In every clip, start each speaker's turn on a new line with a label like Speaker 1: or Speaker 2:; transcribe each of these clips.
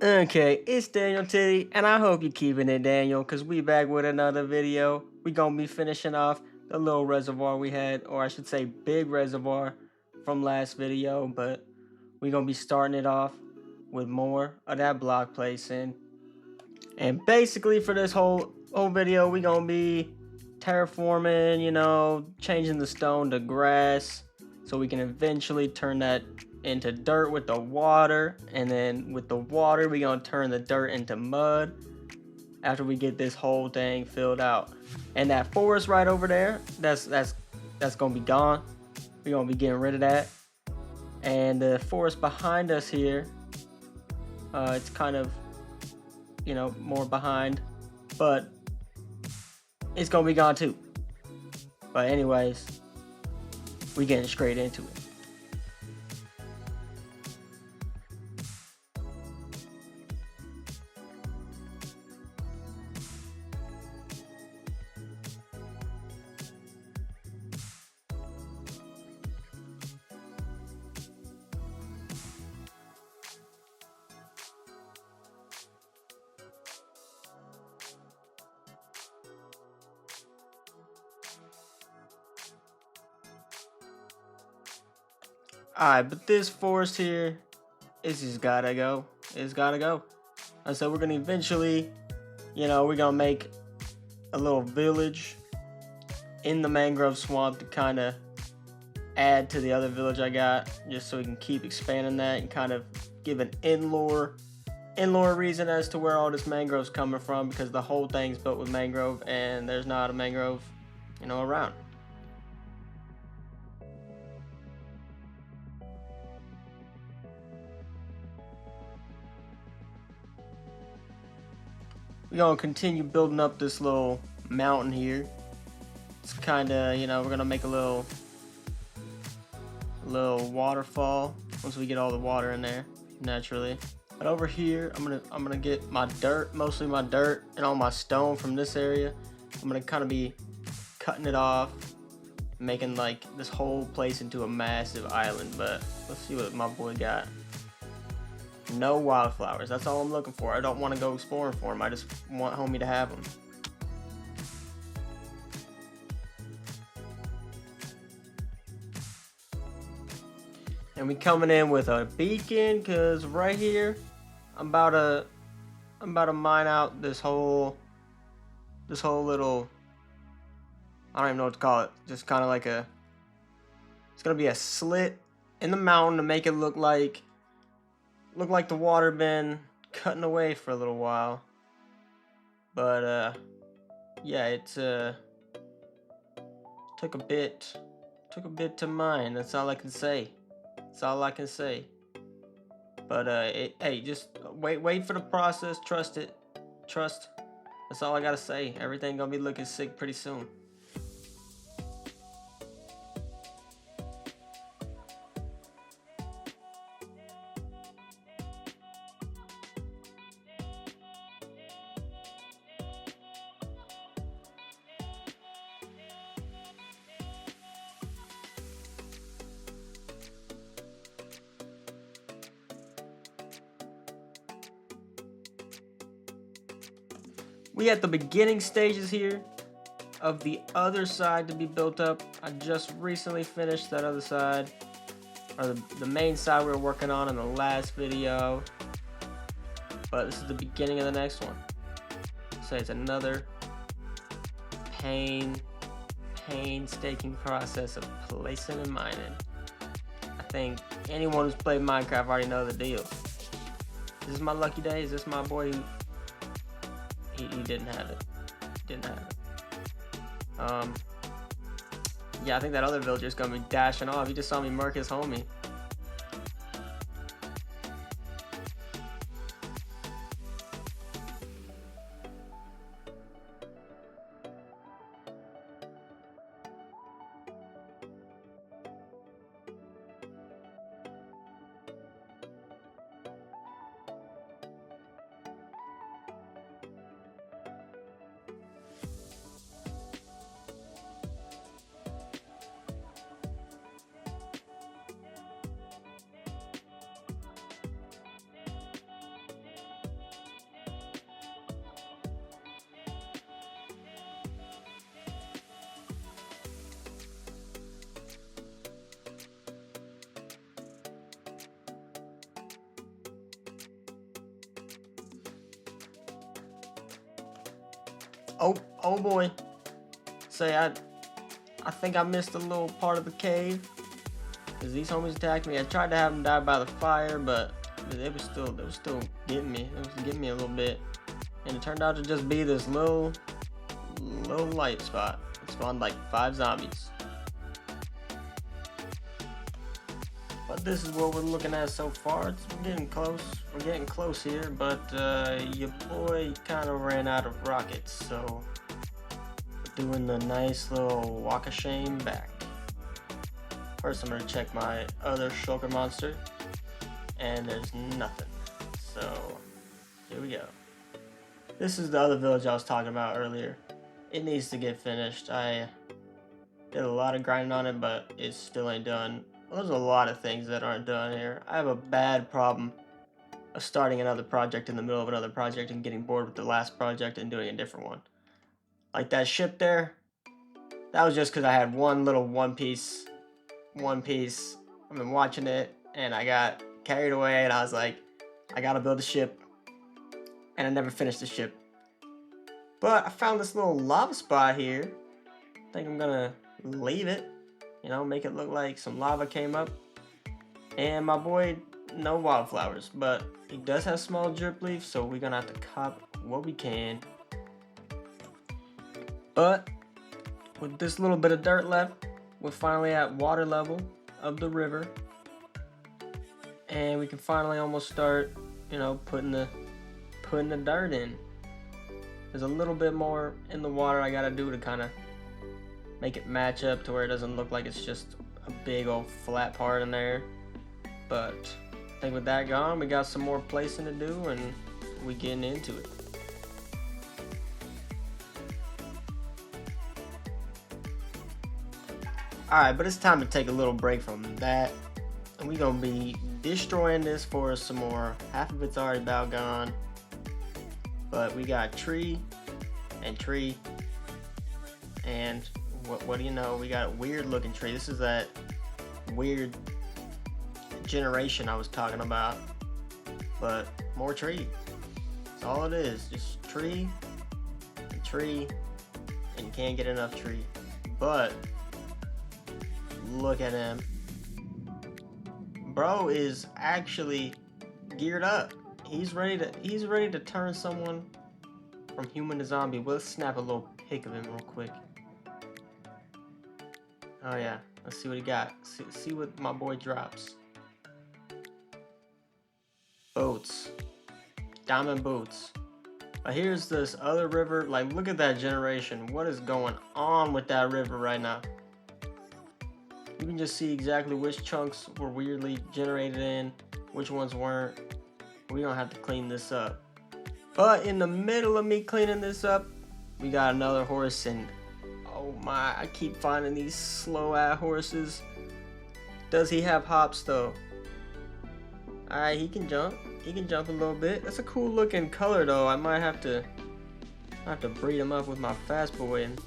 Speaker 1: Okay, it's Daniel Titty, and I hope you're keeping it, Daniel, because we back with another video. We gonna be finishing off the little reservoir we had, or I should say big reservoir from last video, but we gonna be starting it off with more of that block placing. And basically for this whole video, we gonna be terraforming, changing the stone to grass, so we can eventually turn that into dirt with the water, and then with the water we gonna turn the dirt into mud after we get this whole thing filled out. And that forest right over there, that's gonna be gone. We're gonna be getting rid of that. And the forest behind us here, it's kind of more behind, but it's gonna be gone too. But anyways, we getting straight into it. Alright, but this forest here, it's just gotta go. It's gotta go. And so we're gonna eventually, we're gonna make a little village in the mangrove swamp to kind of add to the other village I got, just so we can keep expanding that and kind of give an in-lore reason as to where all this mangrove's coming from, because the whole thing's built with mangrove and there's not a mangrove, around. We're gonna continue building up this little mountain here. It's kind of, we're gonna make a little waterfall once we get all the water in there naturally. But over here, I'm gonna get my dirt, mostly my dirt, and all my stone from this area. I'm gonna kind of be cutting it off, making like this whole place into a massive island. But let's see what my boy got. No wildflowers. That's all I'm looking for. I don't want to go exploring for them. I just want homie to have them. And we coming in with a beacon, cause right here, I'm about to mine out this whole little, I don't even know what to call it. Just kind of like it's gonna be a slit in the mountain to make it look like the water been cutting away for a little while. But yeah, it took a bit to mine. That's all I can say. That's all I can say. But hey, just wait for the process. Trust it. Trust. That's all I gotta say. Everything gonna be looking sick pretty soon. We at the beginning stages here of the other side to be built up. I just recently finished that other side, or the main side we were working on in the last video. But this is the beginning of the next one. So it's another painstaking process of placing and mining. I think anyone who's played Minecraft already knows the deal. Is this my lucky day? Is this my boy who... He didn't have it. Yeah, I think that other villager's gonna be dashing off. He just saw me murk his homie. Oh boy. Say I think I missed a little part of the cave. Cause these homies attacked me. I tried to have them die by the fire, but they were still getting me. It was getting me a little bit. And it turned out to just be this little light spot. It spawned like 5 zombies. But this is what we're looking at so far. We're getting close. We're getting close here, but your boy kind of ran out of rockets, so we're doing the nice little walk of shame back. First, I'm gonna check my other shulker monster, and there's nothing. So here we go. This is the other village I was talking about earlier. It needs to get finished. I did a lot of grinding on it, but it still ain't done. There's a lot of things that aren't done here. I have a bad problem of starting another project in the middle of another project and getting bored with the last project and doing a different one. Like that ship there, that was just because I had one little one piece. I've been watching it and I got carried away and I was like, I gotta build a ship. And I never finished the ship. But I found this little lava spot here. I think I'm gonna leave it. You know, make it look like some lava came up. And my boy, no wildflowers, but he does have small drip leaf, so we're gonna have to cop what we can. But with this little bit of dirt left, we're finally at water level of the river. And we can finally almost start, you know, putting the dirt in. There's a little bit more in the water I gotta do to kind of make it match up to where it doesn't look like it's just a big old flat part in there. But I think with that gone, we got some more placing to do and we getting into it. Alright, but it's time to take a little break from that. And we're gonna be destroying this forest some more. Half of it's already about gone. But we got tree and tree. And what do you know? We got a weird looking tree. This is that weird generation I was talking about. But more tree. That's all it is. Just tree and tree. And you can't get enough tree. But look at him. Bro is actually geared up. He's ready to turn someone from human to zombie. We'll snap a little pic of him real quick. Oh yeah, let's see what he got. See what my boy drops. Boats. Diamond boots. But here's this other river. Like, look at that generation. What is going on with that river right now? You can just see exactly which chunks were weirdly generated in, which ones weren't. We don't have to clean this up. But in the middle of me cleaning this up, we got another horse, and oh my, I keep finding these slow-ass horses. Does he have hops though? Alright, he can jump. He can jump a little bit. That's a cool looking color though. I might have to breed him up with my fast boy and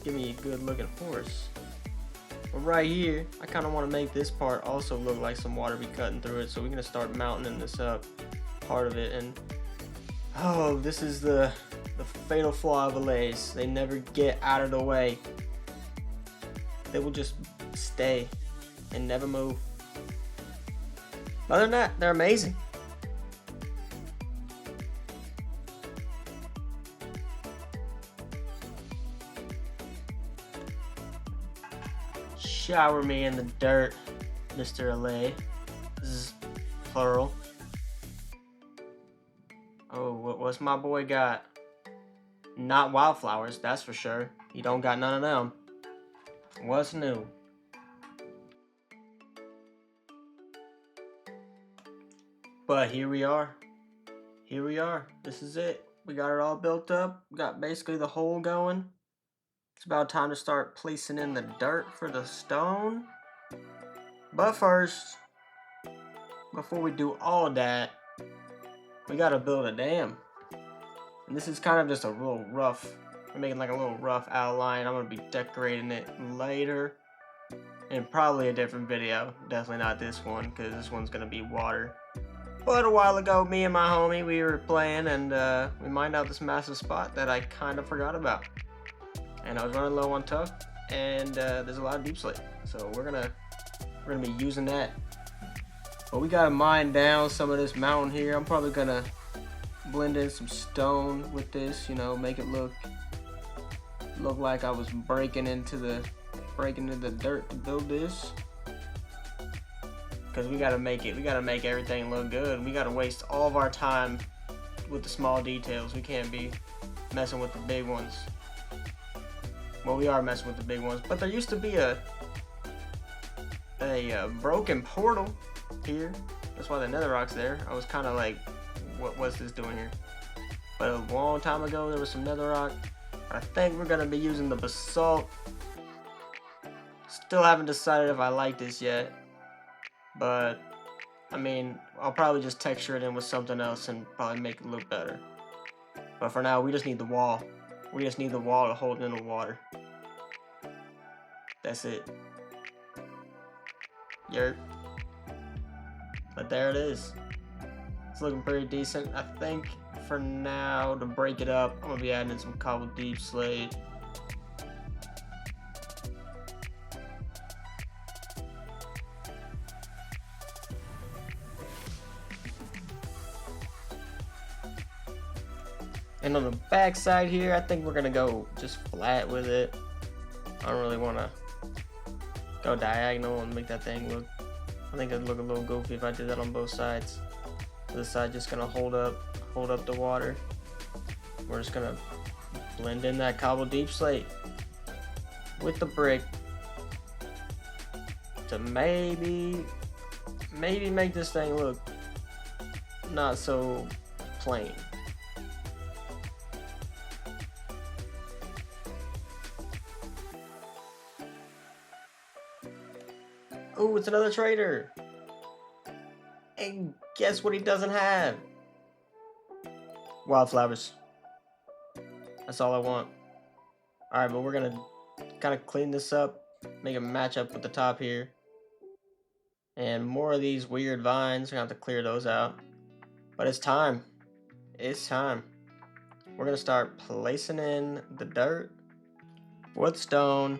Speaker 1: give me a good looking horse. But right here, I kind of want to make this part also look like some water be cutting through it. So we're going to start mounting this up, part of it. And oh, this is the fatal flaw of allays. They never get out of the way. They will just stay and never move. Other than that, they're amazing. Shower me in the dirt, Mr. Allay. Plural. Oh, what's my boy got? Not wildflowers, that's for sure. He don't got none of them. What's new? But here we are. Here we are. This is it. We got it all built up. We got basically the hole going. It's about time to start placing in the dirt for the stone. But first, before we do all that, we gotta build a dam. And this is kind of just a real rough, we're making like a little rough outline. I'm gonna be decorating it later in probably a different video. Definitely not this one, because this one's gonna be water. But a while ago, me and my homie, we were playing, and we mined out this massive spot that I kind of forgot about. And I was running low on tough, and there's a lot of deep slate, so we're gonna be using that. But we gotta mine down some of this mountain here. I'm probably gonna blend in some stone with this, you know, make it look like I was breaking into the dirt to build this. Because we gotta make everything look good. We gotta waste all of our time with the small details. We can't be messing with the big ones. Well, we are messing with the big ones, but there used to be a broken portal here. That's why the netherrock's there. I was kind of like, what's this doing here? But a long time ago, there was some netherrock. I think we're gonna be using the basalt. Still haven't decided if I like this yet. But, I mean, I'll probably just texture it in with something else and probably make it look better. But for now, we just need the wall. We just need the wall to hold in the water. That's it. Yerp. But there it is. It's looking pretty decent. I think for now, to break it up, I'm gonna be adding in some cobbled deep slate. And on the back side here, I think we're gonna go just flat with it. I don't really wanna go diagonal and make that thing look, I think it'd look a little goofy if I did that on both sides. This side just gonna hold up the water. We're just gonna blend in that cobbled deep slate with the brick to maybe make this thing look not so plain. Oh, it's another trader. And guess what he doesn't have? Wildflowers. That's all I want. Alright, but we're gonna kind of clean this up, make it match up with the top here. And more of these weird vines, we're gonna have to clear those out. But it's time. It's time. We're gonna start placing in the dirt with stone.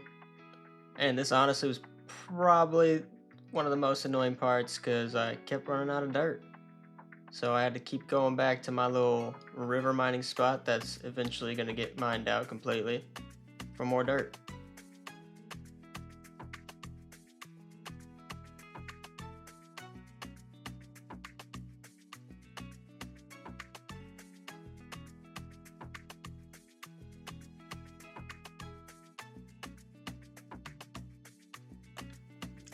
Speaker 1: And this honestly was probably one of the most annoying parts because I kept running out of dirt. So I had to keep going back to my little river mining spot that's eventually going to get mined out completely for more dirt.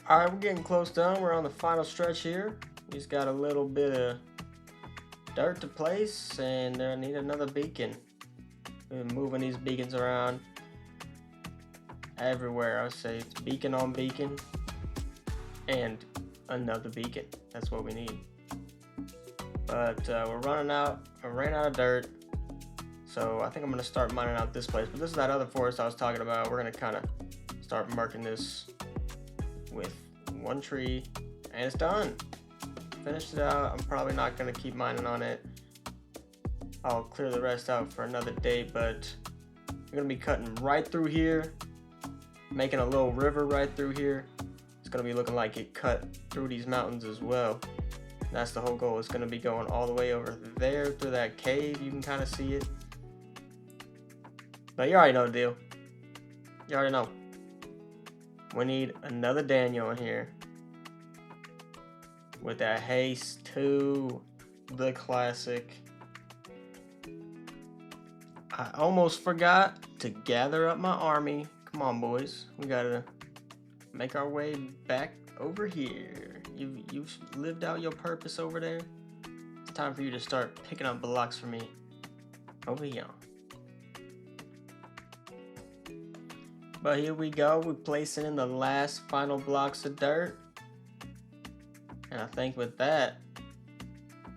Speaker 1: Alright, we're getting close done. We're on the final stretch here. We just got a little bit of dirt to place, and I need another beacon. We've been moving these beacons around everywhere. I would say it's beacon on beacon and another beacon. That's what we need. But we're running out. I ran out of dirt, so I think I'm gonna start mining out this place. But this is that other forest I was talking about. We're gonna kind of start marking this with one tree, and it's done. Finished it out. I'm probably not gonna keep mining on it. I'll clear the rest out for another day, but we're gonna be cutting right through here, making a little river right through here. It's gonna be looking like it cut through these mountains as well. That's the whole goal. It's gonna be going all the way over there through that cave. You can kind of see it. But you already know the deal. You already know. We need another Daniel in here with that haste to the classic. I almost forgot to gather up my army. Come on, boys. We gotta make our way back over here. You've lived out your purpose over there. It's time for you to start picking up blocks for me over here. But here we go, we're placing in the last final blocks of dirt. And I think with that,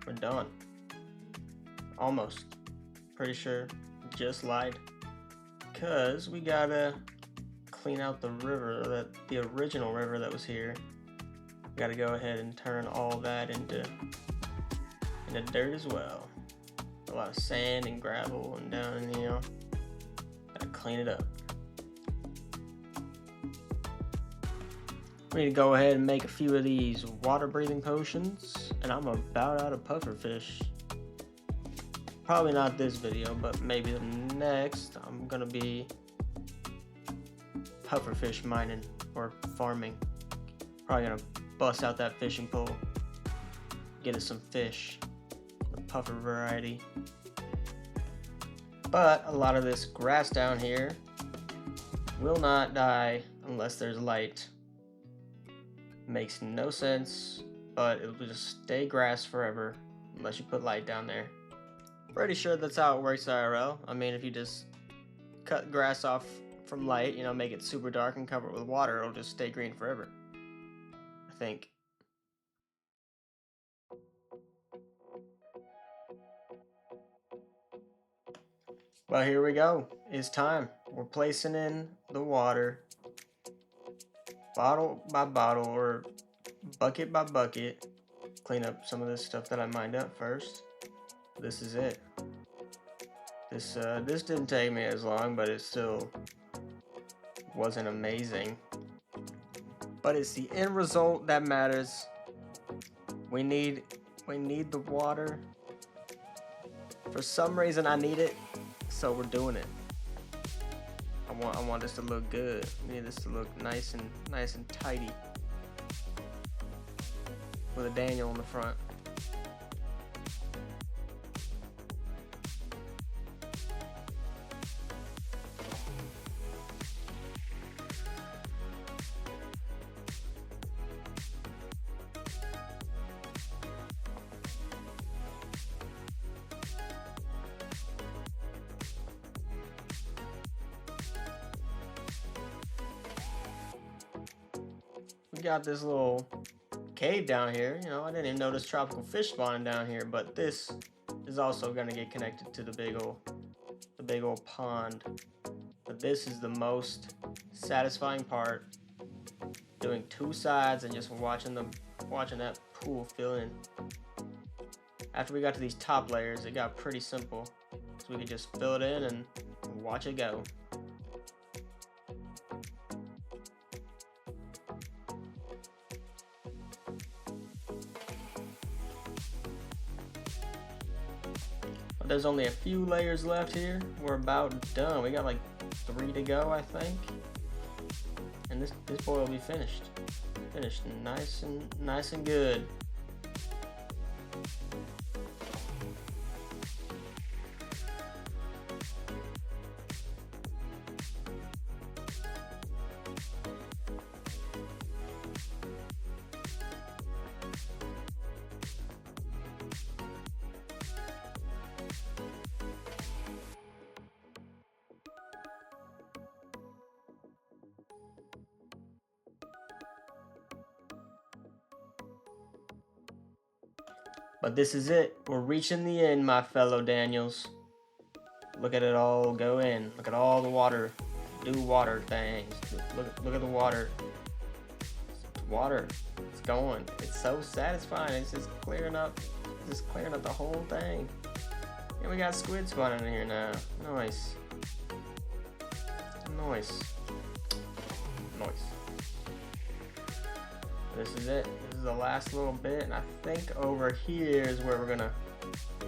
Speaker 1: we're done. Almost. Pretty sure, just lied. Because we gotta clean out the river, the original river that was here. We gotta go ahead and turn all that into and the dirt as well. A lot of sand and gravel and down in here. Gotta clean it up. We need to go ahead and make a few of these water breathing potions, and I'm about out of pufferfish. Probably not this video, but maybe the next. I'm gonna be pufferfish mining or farming. Probably gonna bust out that fishing pole, get us some fish, the puffer variety. But a lot of this grass down here will not die unless there's light. Makes no sense, but it'll just stay grass forever unless you put light down there. Pretty sure that's how it works IRL. I mean, if you just cut grass off from light, you know, make it super dark and cover it with water, it'll just stay green forever, I think. Well, here we go. It's time. We're placing in the water, bottle by bottle or bucket by bucket. Clean up some of this stuff that I mined up first. This is it. This didn't take me as long, but it still wasn't amazing. But it's the end result that matters. We need the water. For some reason I need it, so we're doing it. I want this to look good. We need this to look nice and tidy. With a Daniel on the front. We got this little cave down here. You know, I didn't even notice tropical fish spawning down here, but this is also gonna get connected to the big old pond. But this is the most satisfying part. Doing two sides and just watching that pool fill in. After we got to these top layers, it got pretty simple. So we could just fill it in and watch it go. There's only a few layers left here. We're about done. We got like 3 to go, I think. And this boy will be finished. Finished nice and good. But this is it. We're reaching the end, my fellow Daniels. Look at it all go in. Look at all the water. Do water things. Look at the water. It's water. It's going. It's so satisfying. It's just clearing up the whole thing. And we got squid spawning in here now. Nice. Nice. Nice. This is it. This is the last little bit, and I think over here is where we're gonna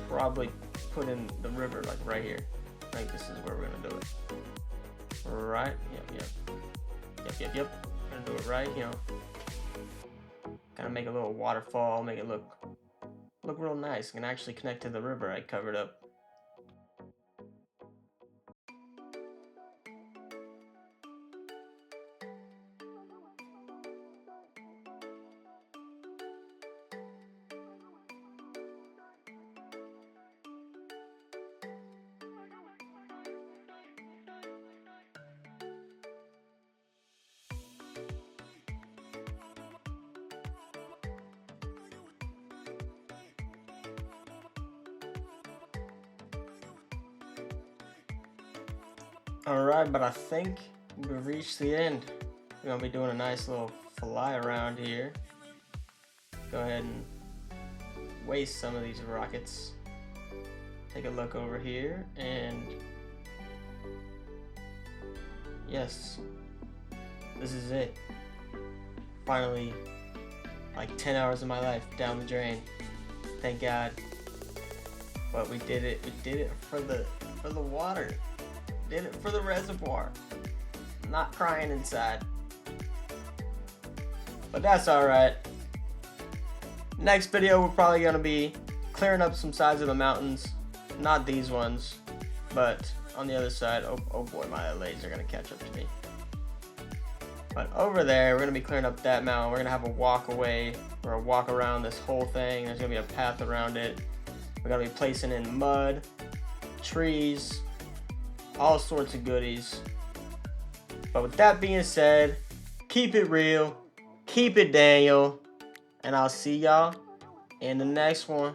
Speaker 1: probably put in the river, like right here. I think this is where we're gonna do it. Right? Yep. Gonna do it right, you know. Kind of make a little waterfall, make it look real nice. Can actually connect to the river I covered up. Alright, but I think we've reached the end. We're gonna be doing a nice little fly around here. Go ahead and waste some of these rockets. Take a look over here, and yes, this is it. Finally, like 10 hours of my life down the drain. Thank God. But we did it. We did it for the water. Did it for the reservoir. Not crying inside. But that's alright. Next video, we're probably gonna be clearing up some sides of the mountains. Not these ones, but on the other side. Oh boy, my legs are gonna catch up to me. But over there, we're gonna be clearing up that mountain. We're gonna have a walk away or a walk around this whole thing. There's gonna be a path around it. We're gonna be placing in mud, trees, all sorts of goodies. But with that being said, keep it real, keep it Daniel, and I'll see y'all in the next one.